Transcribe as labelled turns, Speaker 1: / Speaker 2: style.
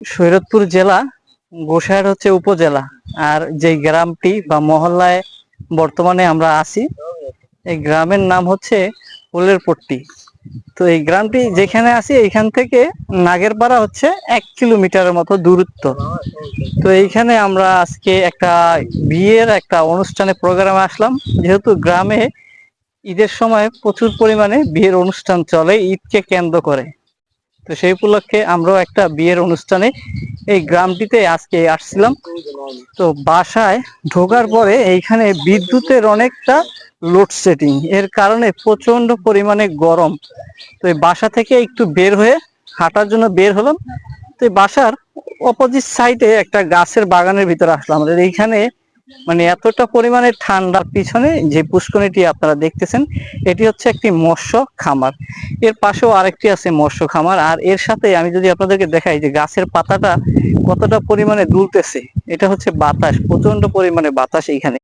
Speaker 1: শরীয়তপুর জেলা, গোসাইহাট হচ্ছে উপজেলা। আর যে গ্রামটি বা মহল্লায় বর্তমানে আমরা আছি, এই গ্রামের নাম হচ্ছে ফুলের পট্টি। তো এই গ্রামটি যেখানে আছি এইখান থেকে নাগেরপাড়া হচ্ছে 1 কিলোমিটারের মতো দূরত্ব। তো এইখানে আমরা আজকে একটা বিয়ের একটা অনুষ্ঠানে প্রোগ্রামে আসলাম। যেহেতু গ্রামে ঈদের সময় প্রচুর পরিমাণে বিয়ের অনুষ্ঠান চলে ঈদকে কেন্দ্র করে, তো সেই উপলক্ষে আমরাও একটা বিয়ের অনুষ্ঠানে এই গ্রামটিতে আজকে আসছিলাম। তো বাসায় ঢোকার পরে এইখানে বিদ্যুতের অনেকটা লোডশেডিং, এর কারণে প্রচন্ড পরিমাণে গরম। তো এই বাসা থেকে একটু বের হয়ে হাঁটার জন্য বের হলাম। তো এই বাসার অপোজিট সাইডে একটা গাছের বাগানের ভিতরে আসলাম। আমাদের এইখানে মানে এতটা পরিমাণে ঠান্ডার পিছনে যে পুষ্করিণীটি আপনারা দেখতেছেন, এটি হচ্ছে একটি মৎস্য খামার। এর পাশেও আরেকটি আছে মৎস্য খামার। আর এর সাথে আমি যদি আপনাদেরকে দেখাই যে গাছের পাতাটা কতটা পরিমাণে দুলতেছে, এটা হচ্ছে বাতাস, প্রচন্ড পরিমাণে বাতাস এইখানে।